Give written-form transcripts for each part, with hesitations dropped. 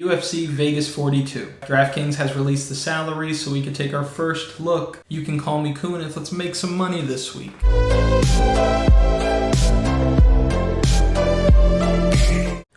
UFC Vegas 42. Draftkings has released the salaries so we can take our first look. You can call me Kunith. Let's make some money this week.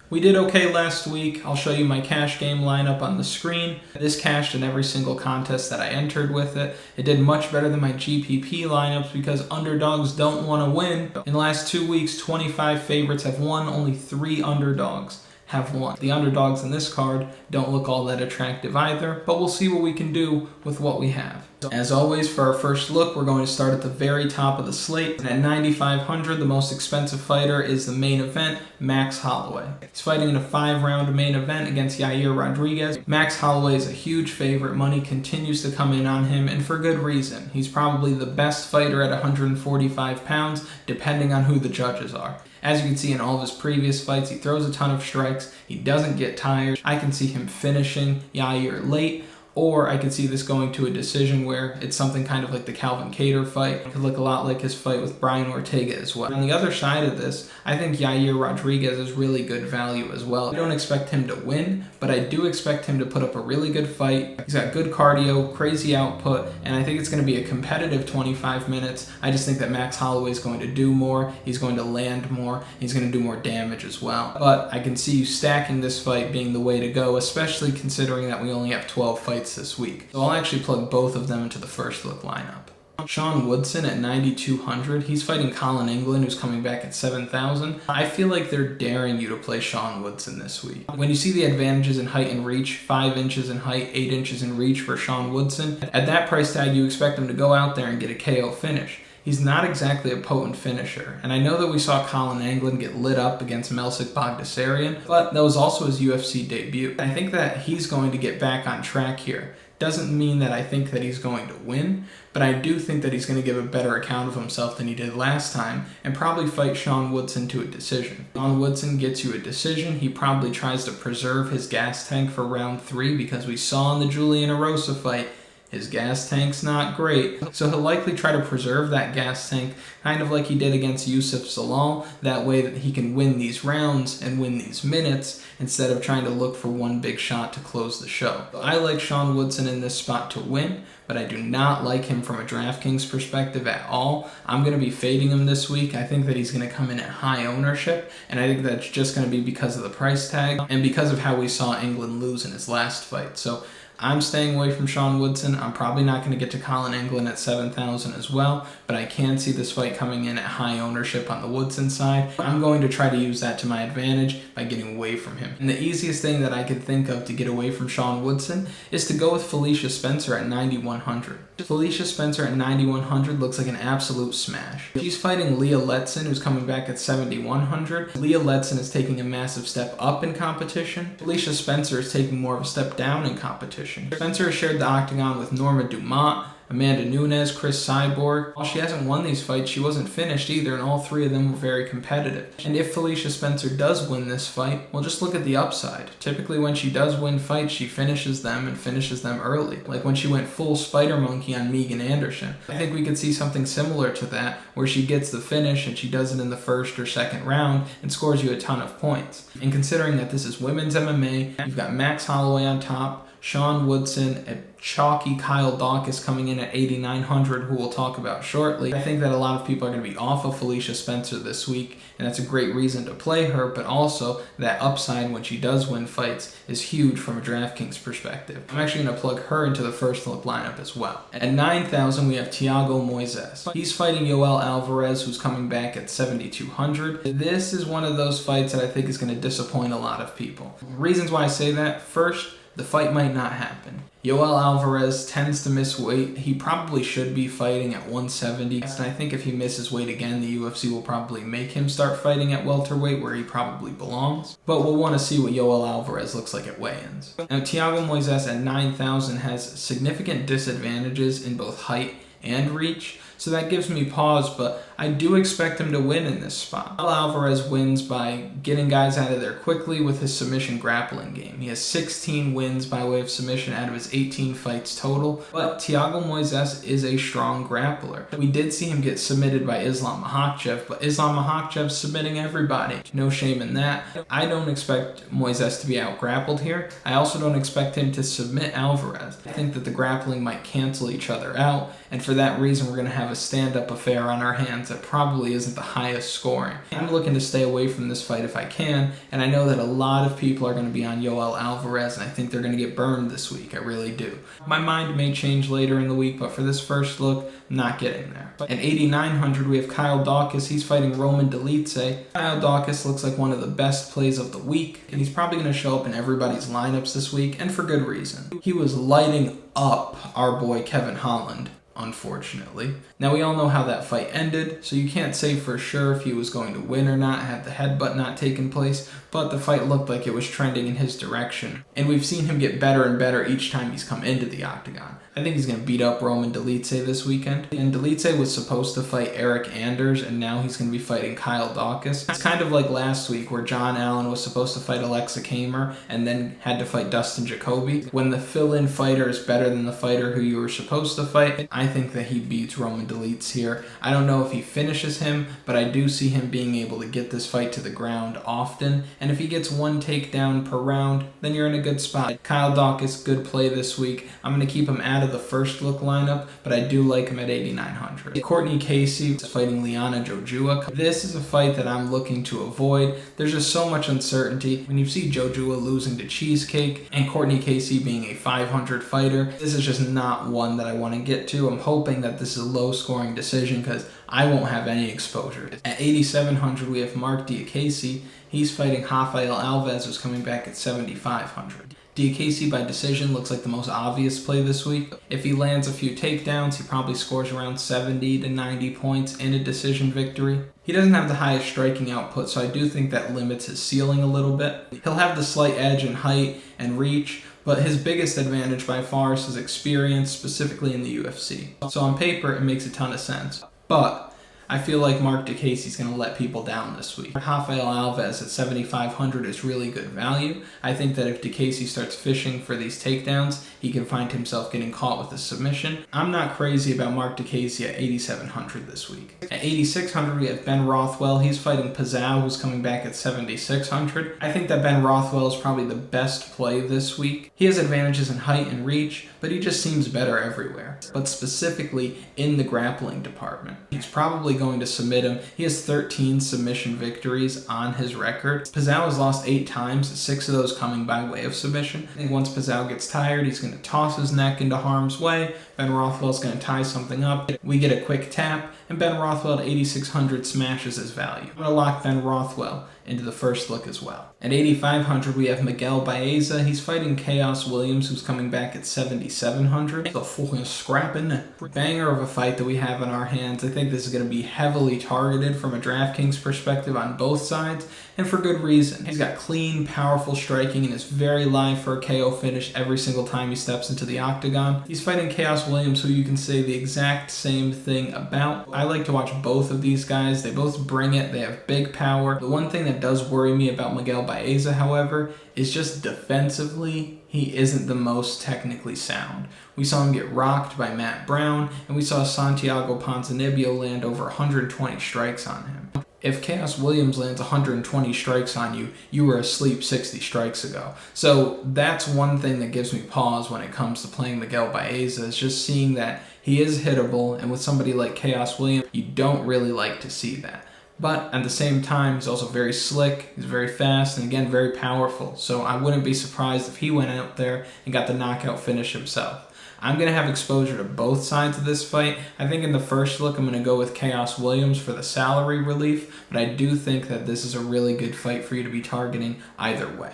We did okay last week. I'll show you my cash game lineup on the screen. This cashed in every single contest that I entered with it. It did much better than my GPP lineups because underdogs don't want to win. In the last 2 weeks, 25 favorites have won. Only 3 underdogs have won. The underdogs in this card don't look all that attractive either, but we'll see what we can do with what we have. As always, for our first look, we're going to start at the very top of the slate. And at 9,500, the most expensive fighter is the main event, Max Holloway. He's fighting in a 5-round main event against Yair Rodriguez. Max Holloway is a huge favorite. Money continues to come in on him, and for good reason. He's probably the best fighter at 145 pounds, depending on who the judges are. As you can see in all of his previous fights, he throws a ton of strikes. He doesn't get tired. I can see him finishing Yair late, or I could see this going to a decision where it's something kind of like the Calvin Kattar fight. It could look a lot like his fight with Brian Ortega as well. On the other side of this, I think Yair Rodriguez is really good value as well. I don't expect him to win, but I do expect him to put up a really good fight. He's got good cardio, crazy output, and I think it's going to be a competitive 25 minutes. I just think that Max Holloway is going to do more. He's going to land more. He's going to do more damage as well. But I can see you stacking this fight being the way to go, especially considering that we only have 12 fights this week. So I'll actually plug both of them into the first look lineup. Sean Woodson at 9,200. He's fighting Colin England, who's coming back at 7,000. I feel like they're daring you to play Sean Woodson this week. When you see the advantages in height and reach, 5 inches in height, 8 inches in reach for Sean Woodson, at that price tag you expect him to go out there and get a KO finish. He's not exactly a potent finisher, and I know that we saw Colin England get lit up against Melsik Baghdasaryan, but that was also his UFC debut. I think that he's going to get back on track here. Doesn't mean that I think that he's going to win, but I do think that he's going to give a better account of himself than he did last time and probably fight Sean Woodson to a decision. Sean Woodson gets you a decision. He probably tries to preserve his gas tank for round 3 because we saw in the Julian Erosa fight his gas tank's not great, so he'll likely try to preserve that gas tank, kind of like he did against Youssef Zalal, that way that he can win these rounds and win these minutes, instead of trying to look for one big shot to close the show. I like Sean Woodson in this spot to win, but I do not like him from a DraftKings perspective at all. I'm going to be fading him this week. I think that he's going to come in at high ownership, and I think that's just going to be because of the price tag, and because of how we saw England lose in his last fight. So I'm staying away from Sean Woodson. I'm probably not going to get to Colin England at 7,000 as well, but I can see this fight coming in at high ownership on the Woodson side. I'm going to try to use that to my advantage by getting away from him. And the easiest thing that I could think of to get away from Sean Woodson is to go with Felicia Spencer at 9,100. Felicia Spencer at 9,100 looks like an absolute smash. She's fighting Leah Letson, who's coming back at 7,100. Leah Letson is taking a massive step up in competition. Felicia Spencer is taking more of a step down in competition. Spencer has shared the octagon with Norma Dumont, Amanda Nunes, Chris Cyborg. While she hasn't won these fights, she wasn't finished either, and all 3 of them were very competitive. And if Felicia Spencer does win this fight, well, just look at the upside. Typically when she does win fights, she finishes them and finishes them early. Like when she went full spider monkey on Megan Anderson. I think we could see something similar to that, where she gets the finish and she does it in the first or second round and scores you a ton of points. And considering that this is women's MMA, you've got Max Holloway on top, Sean Woodson, a chalky Kyle Dawkins coming in at 8,900, who we'll talk about shortly. I think that a lot of people are going to be off of Felicia Spencer this week, and that's a great reason to play her, but also that upside when she does win fights is huge from a DraftKings perspective. I'm actually going to plug her into the first look lineup as well. At 9,000, we have Thiago Moises. He's fighting Yoel Alvarez, who's coming back at 7,200. This is one of those fights that I think is going to disappoint a lot of people. Reasons why I say that: first, the fight might not happen. Yoel Alvarez tends to miss weight. He probably should be fighting at 170. And I think if he misses weight again, the UFC will probably make him start fighting at welterweight, where he probably belongs. But we'll want to see what Yoel Alvarez looks like at weigh-ins. Now, Thiago Moises at 9,000 has significant disadvantages in both height and reach. So that gives me pause, but I do expect him to win in this spot. Alvarez wins by getting guys out of there quickly with his submission grappling game. He has 16 wins by way of submission out of his 18 fights total, but Thiago Moises is a strong grappler. We did see him get submitted by Islam Makhachev, but Islam Makhachev's submitting everybody. No shame in that. I don't expect Moises to be out-grappled here. I also don't expect him to submit Alvarez. I think that the grappling might cancel each other out, and for that reason we're going to have a stand-up affair on our hands that probably isn't the highest scoring. I'm looking to stay away from this fight if I can, and I know that a lot of people are going to be on Yoel Alvarez, and I think they're going to get burned this week. I really do. My mind may change later in the week, but for this first look, I'm not getting there. At 8,900, we have Kyle Daukaus. He's fighting Roman Dolidze. Kyle Daukaus looks like one of the best plays of the week, and he's probably going to show up in everybody's lineups this week, and for good reason. He was lighting up our boy Kevin Holland, unfortunately. Now, we all know how that fight ended, so you can't say for sure if he was going to win or not had the headbutt not taken place, but the fight looked like it was trending in his direction. And we've seen him get better and better each time he's come into the octagon. I think he's going to beat up Roman Dolidze this weekend. And Dolidze was supposed to fight Eric Anders, and now he's going to be fighting Kyle Daukaus. It's kind of like last week where John Allen was supposed to fight Alexa Kamer and then had to fight Dustin Jacoby. When the fill-in fighter is better than the fighter who you were supposed to fight, I think that he beats Roman Dolidze here. I don't know if he finishes him, but I do see him being able to get this fight to the ground often. And if he gets one takedown per round, then you're in a good spot. Kyle Daukaus, good play this week. I'm going to keep him out of the first look lineup, but I do like him at 8,900. Courtney Casey is fighting Liana Jojua. This is a fight that I'm looking to avoid. There's just so much uncertainty. When you see Jojua losing to Cheesecake and Courtney Casey being a 500 fighter, this is just not one that I want to get to. I'm hoping that this is a low-scoring decision because I won't have any exposure. At 8,700, we have Mark Diakese. He's fighting Rafael Alves, who's coming back at 7,500. Diakese by decision looks like the most obvious play this week. If he lands a few takedowns, he probably scores around 70 to 90 points in a decision victory. He doesn't have the highest striking output, so I do think that limits his ceiling a little bit. He'll have the slight edge in height and reach, but his biggest advantage by far is his experience, specifically in the UFC. So on paper, it makes a ton of sense. But I feel like Mark Diakese's going to let people down this week. Rafael Alves at 7,500 is really good value. I think that if Diakese starts fishing for these takedowns, he can find himself getting caught with a submission. I'm not crazy about Mark Diakese at 8,700 this week. At 8,600, we have Ben Rothwell. He's fighting Pazau, who's coming back at 7,600. I think that Ben Rothwell is probably the best play this week. He has advantages in height and reach, but he just seems better everywhere. But specifically in the grappling department. He's probably going to submit him. He has 13 submission victories on his record. Pazau has lost 8 times, 6 of those coming by way of submission. I think once Pazau gets tired, he's going to toss his neck into harm's way. Ben Rothwell's going to tie something up. We get a quick tap, and Ben Rothwell at 8,600 smashes his value. I'm going to lock Ben Rothwell into the first look as well. At 8,500, we have Miguel Baeza. He's fighting Chaos Williams, who's coming back at 7,700. It's a fucking scrapping banger of a fight that we have in our hands. I think this is going to be heavily targeted from a DraftKings perspective on both sides, and for good reason. He's got clean, powerful striking and is very live for a KO finish every single time he steps into the octagon. He's fighting Chaos Williams, who you can say the exact same thing about. I like to watch both of these guys. They both bring it. They have big power. The one thing that does worry me about Miguel Baeza, however, is just defensively, he isn't the most technically sound. We saw him get rocked by Matt Brown, and we saw Santiago Ponzinibbio land over 120 strikes on him. If Chaos Williams lands 120 strikes on you, you were asleep 60 strikes ago. So that's one thing that gives me pause when it comes to playing Miguel Baeza, is just seeing that he is hittable, and with somebody like Chaos Williams, you don't really like to see that. But at the same time, he's also very slick, he's very fast, and again, very powerful. So I wouldn't be surprised if he went out there and got the knockout finish himself. I'm going to have exposure to both sides of this fight. I think in the first look, I'm going to go with Chaos Williams for the salary relief, but I do think that this is a really good fight for you to be targeting either way.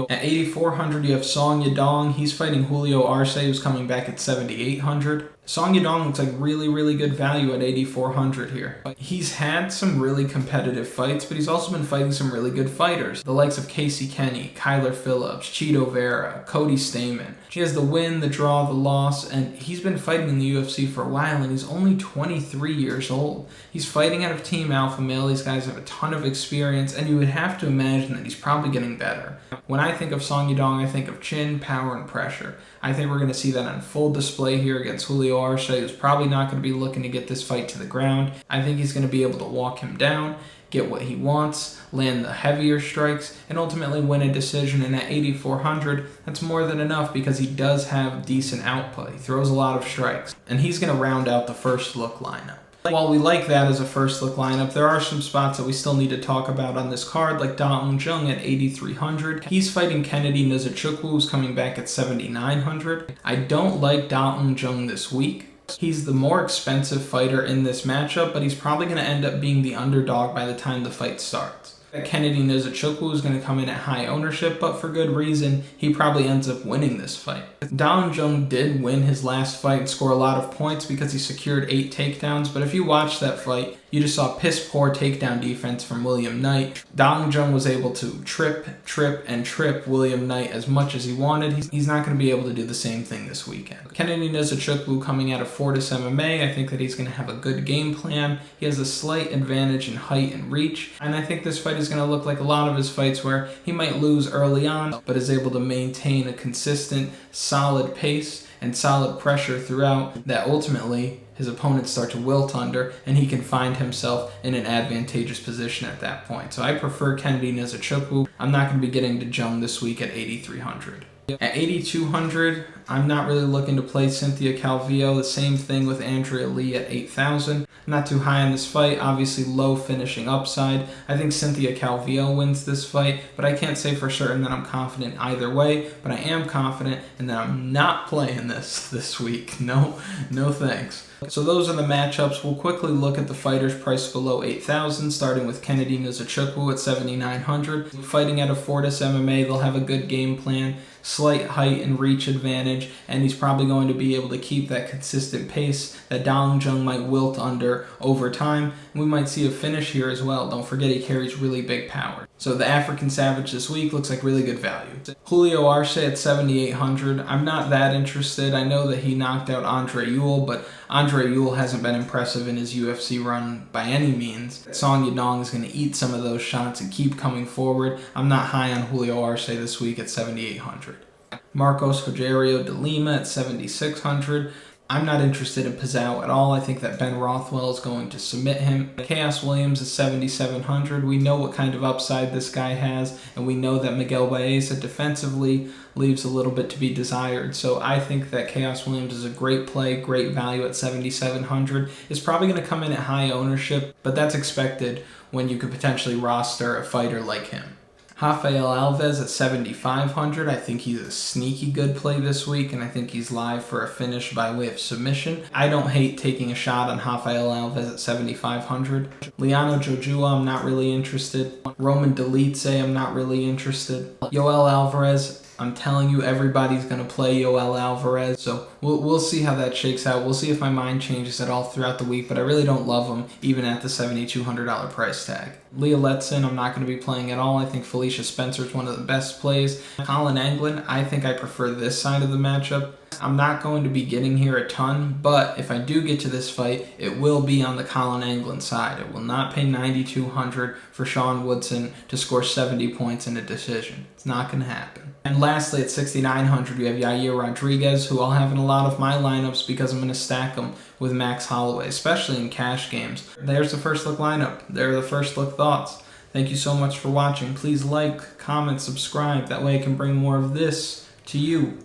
At 8,400, you have Song Yadong. He's fighting Julio Arce, who's coming back at 7,800. Song Yadong looks like really good value at 8,400 here. He's had some really competitive fights, but he's also been fighting some really good fighters. The likes of Casey Kenny, Kyler Phillips, Cheeto Vera, Cody Stamann. He has the win, the draw, the loss, and he's been fighting in the UFC for a while, and he's only 23 years old. He's fighting out of Team Alpha Male. These guys have a ton of experience, and you would have to imagine that he's probably getting better. When I think of Song Yadong, I think of chin, power, and pressure. I think we're going to see that on full display here against Julio Arshad, who's probably not going to be looking to get this fight to the ground. I think he's going to be able to walk him down, get what he wants, land the heavier strikes, and ultimately win a decision. And at 8,400, that's more than enough because he does have decent output. He throws a lot of strikes, and he's going to round out the first look lineup. While we like that as a first look lineup, there are some spots that we still need to talk about on this card, like Jung at 8,300. He's fighting Kennedy Nzechukwu, who's coming back at 7,900. I don't like Jung this week. He's the more expensive fighter in this matchup, but he's probably going to end up being the underdog by the time the fight starts. Kennedy Nzechukwu is going to come in at high ownership, but for good reason. He probably ends up winning this fight. Jung did win his last fight and score a lot of points because he secured 8 takedowns, but if you watch that fight, you just saw piss poor takedown defense from William Knight. Jung was able to trip William Knight as much as he wanted. He's not going to be able to do the same thing this weekend. Kennedy Nzechukwu coming out of Fortis MMA, I think that he's going to have a good game plan. He has a slight advantage in height and reach, and I think this fight is going to look like a lot of his fights where he might lose early on, but is able to maintain a consistent, solid pace and solid pressure throughout that ultimately his opponents start to wilt under, and he can find himself in an advantageous position at that point. So I prefer Kennedy Nzechukwu. I'm not going to be getting to Jung this week at 8,300. At 8,200, I'm not really looking to play Cynthia Calvillo. The same thing with Andrea Lee at 8,000. Not too high on this fight. Obviously low finishing upside. I think Cynthia Calvillo wins this fight, but I can't say for certain that I'm confident either way. But I am confident in that I'm not playing this week. No thanks. So those are the matchups. We'll quickly look at the fighters priced below 8,000, starting with Kennedy Nzechukwu at 7,900. Fighting out of Fortis MMA, they'll have a good game plan, slight height and reach advantage, and he's probably going to be able to keep that consistent pace that Jung might wilt under over time. And we might see a finish here as well. Don't forget he carries really big power. So the African Savage this week looks like really good value. Julio Arshad at 7,800. I'm not that interested. I know that he knocked out Andre Ewell, but Andre Ewell hasn't been impressive in his UFC run by any means. Song Yadong is going to eat some of those shots and keep coming forward. I'm not high on Julio Arshad this week at 7,800. Marcos Rogerio de Lima at 7,600. I'm not interested in Pizarro at all. I think that Ben Rothwell is going to submit him. Chaos Williams is 7,700. We know what kind of upside this guy has, and we know that Miguel Baeza defensively leaves a little bit to be desired. So I think that Chaos Williams is a great play, great value at 7,700. It's probably going to come in at high ownership, but that's expected when you could potentially roster a fighter like him. Rafael Alvarez at 7,500. I think he's a sneaky good play this week, and I think he's live for a finish by way of submission. I don't hate taking a shot on Rafael Alvarez at 7,500. Liano Jojua, I'm not really interested. Roman Dolidze, I'm not really interested. Yoel Alvarez, I'm telling you, everybody's going to play Yoel Alvarez, so we'll see how that shakes out. We'll see if my mind changes at all throughout the week, but I really don't love him, even at the $7,200 price tag. Leah Letson, I'm not going to be playing at all. I think Felicia Spencer is one of the best plays. Colin Anglin, I think I prefer this side of the matchup. I'm not going to be getting here a ton, but if I do get to this fight, it will be on the Colin Anglin side. It will not pay $9,200 for Sean Woodson to score 70 points in a decision. It's not going to happen. And lastly, at 6,900, we have Yair Rodriguez, who I'll have in a lot of my lineups because I'm going to stack him with Max Holloway, especially in cash games. There's the first look lineup. There are the first look thoughts. Thank you so much for watching. Please like, comment, subscribe. That way I can bring more of this to you.